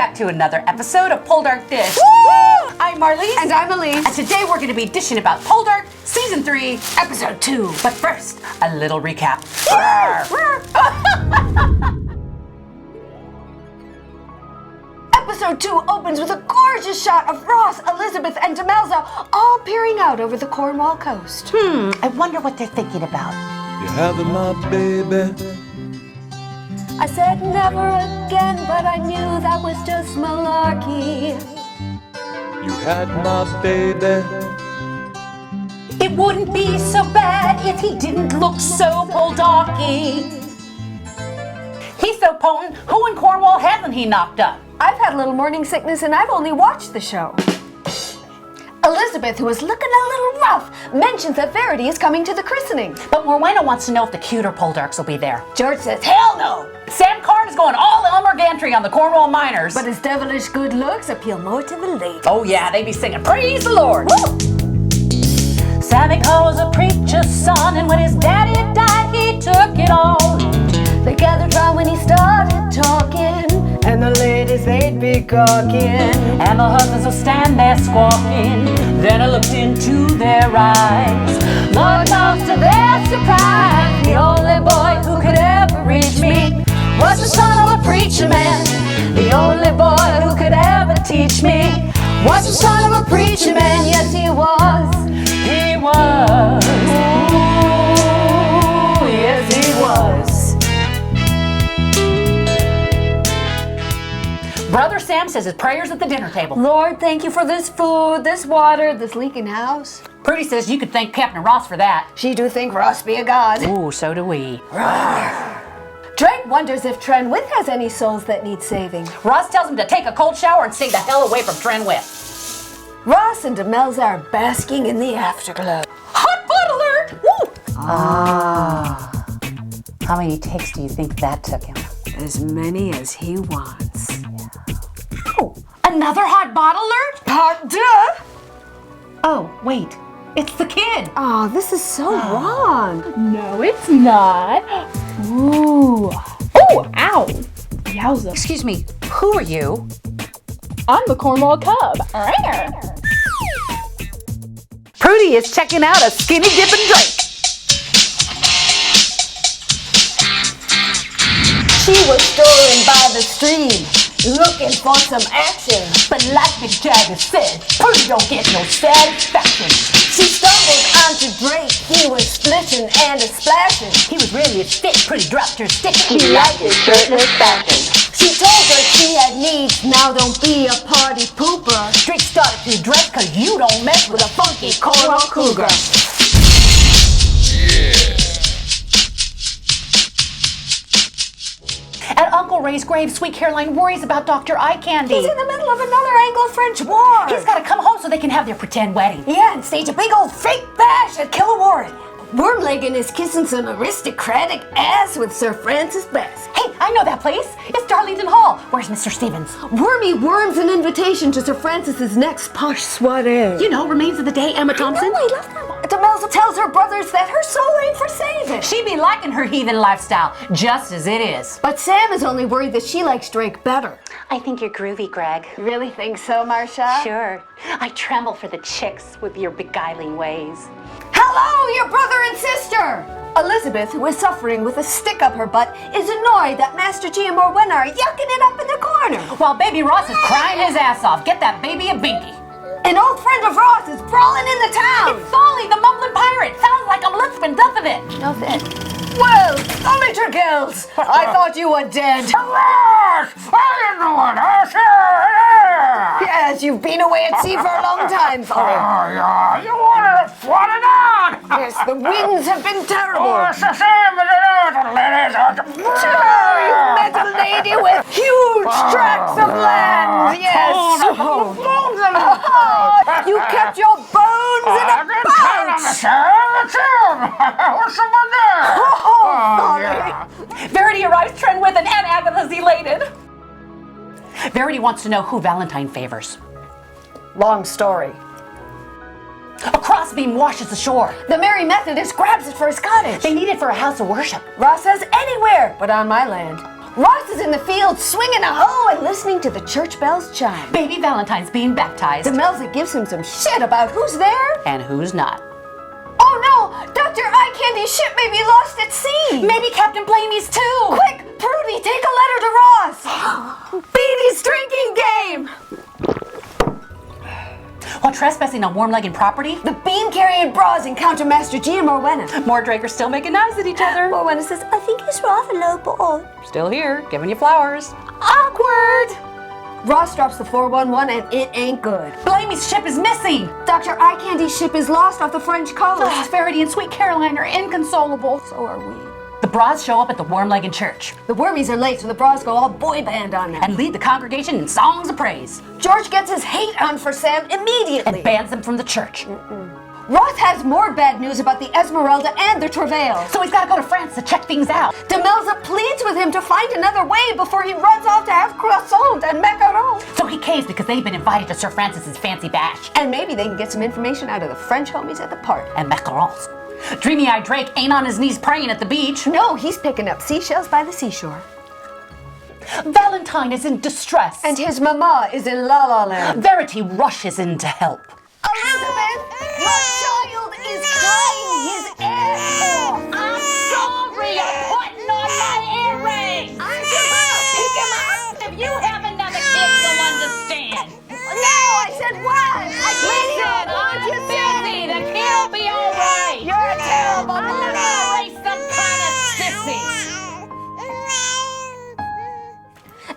back to another episode of PoldarkDish. I'm Marlise. And I'm Elyse. And today we're going to be dishing about Poldark Season 3, Episode 2. But first, a little recap. Episode 2 opens with a gorgeous shot of Ross, Elizabeth, and Demelza all peering out over the Cornwall coast. I wonder what they're thinking about. You're having my baby. I said never again, but I knew that was just malarkey. You had my baby. It wouldn't be so bad if he didn't look so Poldarky. He's so potent, who in Cornwall hasn't he knocked up? I've had a little morning sickness and I've only watched the show. Elizabeth, who is looking a little rough, mentions that Verity is coming to the christening. But Morwenna wants to know if the cuter Poldarks will be there. George says, hell no! Sam Carn is going all Elmer Gantry on the Cornwall Miners. But his devilish good looks appeal more to the ladies. Oh yeah, they be singing, praise the Lord! Woo! Sammy was a preacher's son, and when his daddy died, he took it all. They gathered round when he started talking, and the ladies, they'd be gawking. And the husbands would stand there squawking. Then I looked into their eyes. Lord knows to their surprise, the only boy who could ever reach me was the son of a preacher man. The only boy who could ever teach me was the son of a preacher man. Yes, he was. He was. Ooh, yes, he was. Brother Sam says his prayers at the dinner table. Lord, thank you for this food, this water, this leaking house. Prudy says you could thank Captain Ross for that. She do think Ross be a god. Ooh, so do we. Drake wonders if Trenwith has any souls that need saving. Ross tells him to take a cold shower and stay the hell away from Trenwith. Ross and Demelza are basking in the afterglow. Hot pot alert! Woo! Ah. How many takes do you think that took him? As many as he wants. Oh, another hot bottle alert? Duh! Oh, wait. It's the kid. Oh, this is so wrong. No, it's not. Ooh. Oh, ow. Yowza. Excuse me, who are you? I'm the Cornwall Cub. Prudy is checking out a skinny dipping drink. She was strolling by the stream, looking for some action. But like Big Jagger said, Prudy don't get no satisfaction. She stumbled onto Drake. He was splishing and a-splashing. He was really a stick. Prudy dropped her stick. She liked his shirtless fashion. She told her she had needs, now don't be a party pooper. Drake started to dress cause you don't mess with a funky Cornwall cougar. At Uncle Ray's grave, Sweet Caroline worries about Dr. Eye Candy. He's in the middle of another Anglo-French war. He's got to come home so they can have their pretend wedding. Yeah, and stage a big old fake bash at Killawarren. Wormleggin is kissing some aristocratic ass with Sir Francis Best. Hey, I know that place. It's Darlington Hall. Where's Mr. Stevens? Wormy worms an invitation to Sir Francis's next posh soiree. You know, Remains of the Day, Emma Thompson. I love that one. Demelza tells her brothers that her soul ain't for saving. She be liking her heathen lifestyle, just as it is. But Sam is only worried that she likes Drake better. I think you're groovy, Greg. You really think so, Marcia? Sure. I tremble for the chicks with your beguiling ways. Hello, your brother and sister! Elizabeth, who is suffering with a stick up her butt, is annoyed that Master G and Morwenna are yucking it up in the corner. While baby Ross is crying his ass off. Get that baby a binky. An old friend of Ross is brawling in the town. It's Solly, the mumbling pirate. Sounds like I'm lisping death of it. No fit. Well, Solitaire Girls, I thought you were dead. Ross! How you doing? Yes, you've been away at sea for a long time, Solly. Yeah, you wanted to flood it out. Yes, the winds have been terrible. Oh, it's the same as it is, ladies. Oh, you've met a lady with huge tracts of land. Yes. You kept your bones in a pouch. What's someone there? Oh, sorry. Verity arrives Trenwith and Aunt Agatha's elated. Verity wants to know who Valentine favors. Long story. A crossbeam washes ashore. The Merry Methodist grabs it for his cottage. They need it for a house of worship. Ross says anywhere but on my land. Ross is in the field swinging a hoe and listening to the church bells chime. Baby Valentine's being baptized. Demelza gives him some shit about who's there. And who's not. Oh no! Dr. Eye Candy's ship may be lost at sea! Maybe Captain Blamey's too. Quick, Prudy, take a letter to Ross! Beatie's drinking game! While trespassing on warm-legged property, The beam-carrying bras encounter Master G and Morwenna. Mordrake are still making eyes at each other. Morwenna says, I think he's rather low ball. Still here, giving you flowers. Awkward! Ross drops the 411 and it ain't good. Blamey's ship is missing. Dr. Eye Candy's ship is lost off the French coast. Verity and Sweet Caroline are inconsolable. So are we. The bras show up at the warm-legged church The wormies are late, so the bras go all boy band on them. and lead the congregation in songs of praise George gets his hate on for Sam immediately. and bans them from the church. Ross has more bad news about the Esmeralda and the Travail. So he's got to go to France to check things out. Demelza pleads with him to find another way before he runs off to have croissant and macaron. So he caves because they've been invited to Sir Francis's fancy bash. And maybe they can get some information out of the French homies at the party. And macarons. Dreamy-eyed Drake ain't on his knees praying at the beach. No, he's picking up seashells by the seashore. Valentine is in distress. And his mama is in La La Land. Verity rushes in to help. Elizabeth, your child is crying his ass off. I'm sorry, I'm putting on my earrings. Pick him up. If you have another kid, you'll understand. No, I said what? Listen, I'm busy. The kid'll be all right. You're a terrible I'm mother. gonna raise some kind of sissy.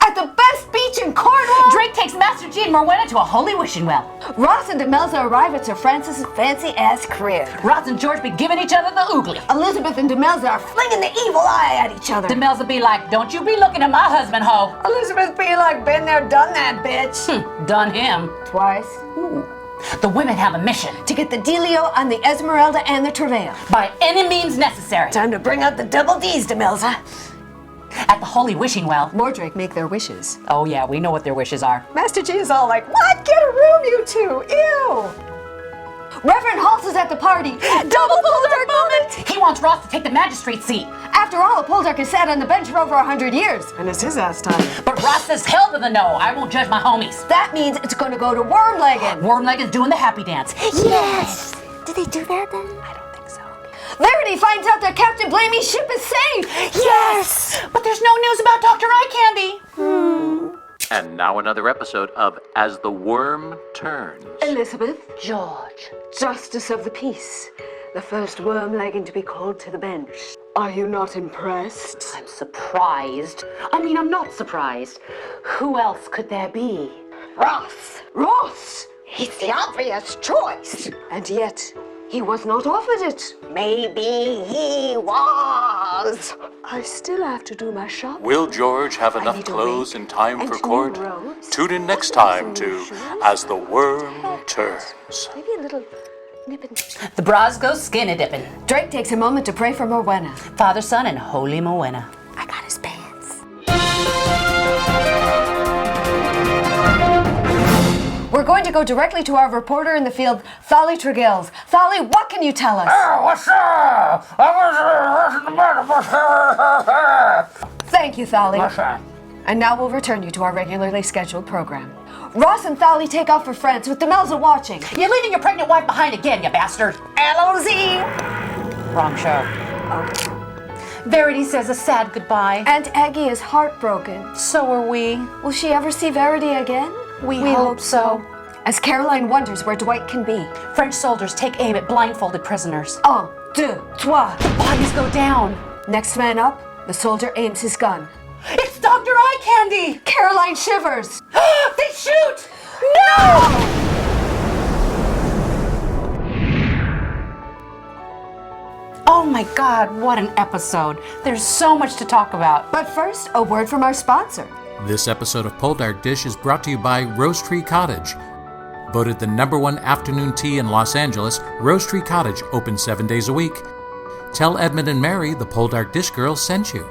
At the best beach in Cornwall. Drake takes Master G and Morwenna to a holy wishing well. Ross and Demelza arrive at Sir Francis's fancy-ass crib. Ross and George be giving each other the oogly. Elizabeth and Demelza are flinging the evil eye at each other. Demelza be like, don't you be looking at my husband, ho. Elizabeth be like, been there, done that, bitch. Done him. Twice. The women have a mission. To get the dealio on the Esmeralda and the Travail. By any means necessary. Time to bring out the double D's, Demelza. At the holy wishing well. Mordrake make their wishes. Oh yeah, we know what their wishes are. Master G is all like, what? Get a room, you two. Ew. Reverend Halls is at the party. Double Poldark moment. He wants Ross to take the magistrate's seat. After all, a Poldark has sat on the bench for over 100 years. And it's his ass time. But Ross says hell to the no. I won't judge my homies. That means it's going to go to Wormlegged. Wormleg is doing the happy dance. Yes. Did they do that then? I don't think so. Verity finds out that Captain Blamey's ship is safe. Yes. But there's no news about Dr. Eye Candy. And now another episode of As the Worm Turns. Elizabeth, George. Justice of the Peace, the first Wormlegged to be called to the bench. Are you not impressed? I'm surprised. I mean, I'm not surprised. Who else could there be? Ross! Ross! He's the obvious choice. And yet, he was not offered it. Maybe he was. I still have to do my shopping. Will George have enough need a clothes wig in time and for 2 court? robes, Tune in next time to shoes, As the Worm Turns. Maybe a little nip and... The bras go skinny dipping. Drake takes a moment to pray for Morwenna. Father, Son, and Holy Morwenna. I got his pants. We're going to go directly to our reporter in the field, Thali Tregills. Thali, what can you tell us? What's up? Thank you, Thali. And now we'll return you to our regularly scheduled program. Ross and Thali take off for France with Demelza watching. You're leaving your pregnant wife behind again, you bastard. L-O-Z! Wrong show. Verity says a sad goodbye. Aunt Aggie is heartbroken. So are we. Will she ever see Verity again? We hope so. As Caroline wonders where Dwight can be. French soldiers take aim at blindfolded prisoners. 1, 2, 3. Bodies go down. Next man up, the soldier aims his gun. It's Dr. Eye Candy! Caroline shivers. They shoot! No! Oh my God, what an episode. There's so much to talk about. But first, a word from our sponsor. This episode of PoldarkDish is brought to you by Rose Tree Cottage. Voted the #1 afternoon tea in Los Angeles, Rose Tree Cottage open 7 days a week. Tell Edmund and Mary the PoldarkDish girls sent you.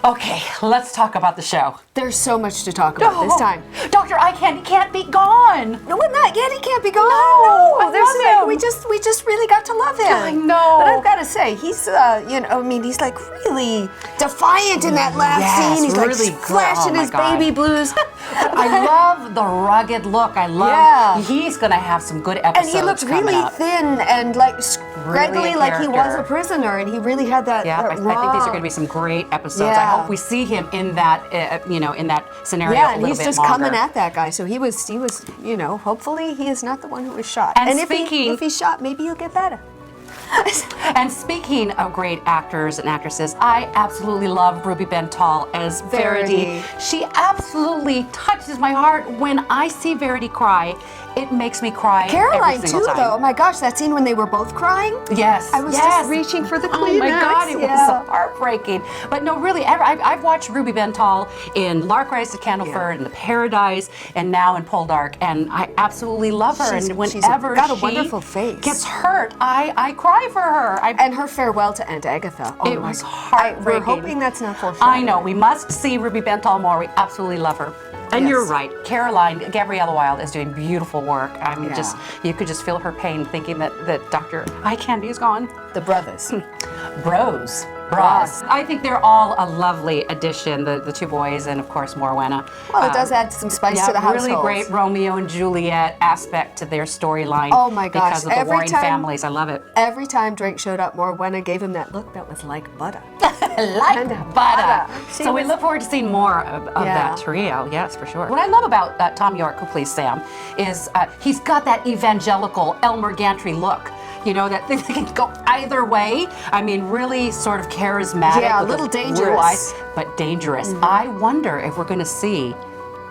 Okay, let's talk about the show. There's so much to talk about this time. Dr. Eye Candy can't be gone. No, not yet. He can't be gone. No, I there's love him. We just really got to love him. I know. But I've got to say, he's he's like really defiant in that last scene. He's really like flashing his baby blues. I love the rugged look. I love. He's gonna have some good episodes. And he looked really thin and like scraggly, like he was a prisoner, and he really had that. Yeah, I think these are going to be some great episodes. I hope we see him in that, in that scenario. Yeah, a and little he's bit just longer. coming at that guy. So he was, hopefully he is not the one who was shot. And if he's shot, maybe he'll get better. And speaking of great actors and actresses, I absolutely love Ruby Bental as Verity. She absolutely touches my heart. When I see Verity cry, it makes me cry. Caroline every too, single time. though. Oh my gosh, that scene when they were both crying. Yes, I was just reaching for the climax. Oh my God, it was heartbreaking. But no, really, I've watched Ruby Bental in Lark Rise to Candleford, in The Paradise, and now in Poldark, and I absolutely love her. And whenever got a wonderful face. Gets hurt, I cry for her. And her farewell to Aunt Agatha. Oh, it was heartbreaking. We're hoping that's not foreshadowing. I know, we must see Ruby Bental more. We absolutely love her. And you're right, Gabriella Wilde is doing beautiful work. I mean, you could just feel her pain thinking that Dr. Eye Candy is gone. The brothers. Bros. I think they're all a lovely addition, the two boys and, of course, Morwenna. Well, it does add some spice to the household. Really great Romeo and Juliet aspect to their storyline. Oh, my gosh. Because of the warring families. I love it. Every time Drake showed up, Morwenna gave him that look that was like butter. Like butter. So we look forward to seeing more of that trio. Yes, for sure. What I love about Tom York, who plays Sam, is he's got that evangelical Elmer Gantry look. You know, that they can go either way. I mean, really sort of charismatic. Yeah, a little dangerous. Blue eyes, but dangerous. I wonder if we're going to see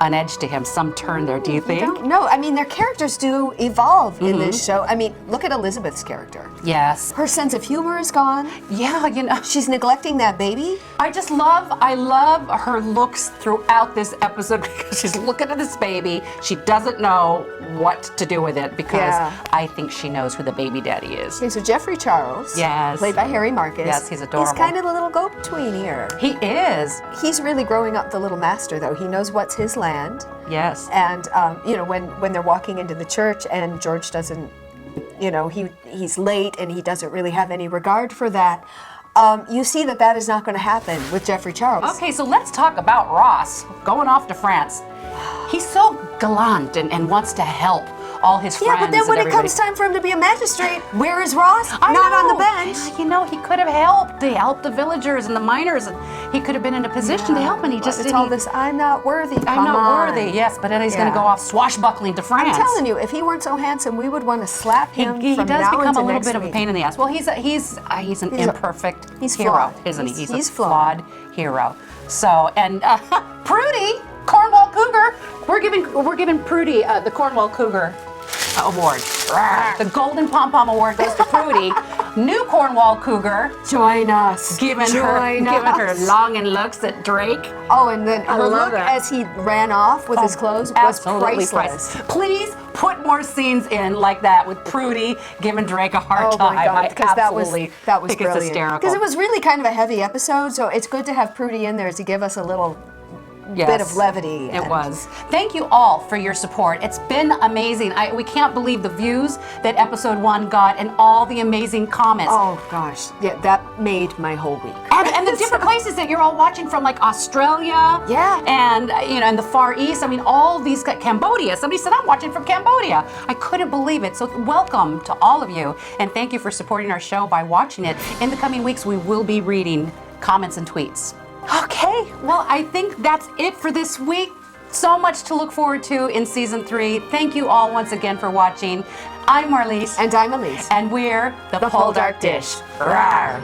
an edge to him, some turn there, do you think? No, I mean, their characters do evolve in this show. I mean, look at Elizabeth's character. Yes. Her sense of humor is gone. Yeah, She's neglecting that baby. I love her looks throughout this episode because she's looking at this baby. She doesn't know what to do with it because I think she knows who the baby daddy is. Okay, so Jeffrey Charles, played by Harry Marcus. Yes, he's adorable. He's kind of the little go-between here. He is. He's really growing up the little master, though. He knows what's his land. Yes. And, when they're walking into the church and George doesn't, he's late and he doesn't really have any regard for that, you see that is not going to happen with Jeffrey Charles. Okay, so let's talk about Ross going off to France. He's so gallant and wants to help all his friends. Yeah, but then when and it comes time for him to be a magistrate, where is Ross? Not on the bench. You know, he could have helped. He helped the villagers and the miners, and he could have been in a position to help, and he just it's didn't. all this, I'm not worthy. I'm not worthy, yes, but then he's going to go off swashbuckling to France. I'm telling you, if he weren't so handsome, we would want to slap him He from does now become until a little next bit of a week. pain in the ass. Well, he's an imperfect hero, flawed. isn't he? He's a flawed. hero. So, and Prudy, Cornwall Cougar, we're giving Prudy the Cornwall Cougar Award. The Golden Pom Pom Award goes to Prudy. New Cornwall Cougar. Join us. Giving her longing looks at Drake. Oh, and then her look as he ran off with his clothes was priceless. Please put more scenes in like that with Prudy giving Drake a hard time. Oh my God, because that was think brilliant. it's hysterical. Because it was really kind of a heavy episode, so it's good to have Prudy in there to give us a little bit of levity. It was. Thank you all for your support. It's been amazing. We can't believe the views that episode 1 got and all the amazing comments. Oh gosh, yeah, that made my whole week. And the different places that you're all watching from, like Australia, and and the Far East. I mean, all these, Cambodia. Somebody said I'm watching from Cambodia. I couldn't believe it. So welcome to all of you, and thank you for supporting our show by watching it. In the coming weeks, we will be reading comments and tweets. Okay, well, I think that's it for this week. So much to look forward to in season 3. Thank you all once again for watching. I'm Marlise. And I'm Elyse. And we're the Poldark Dish. Rawr.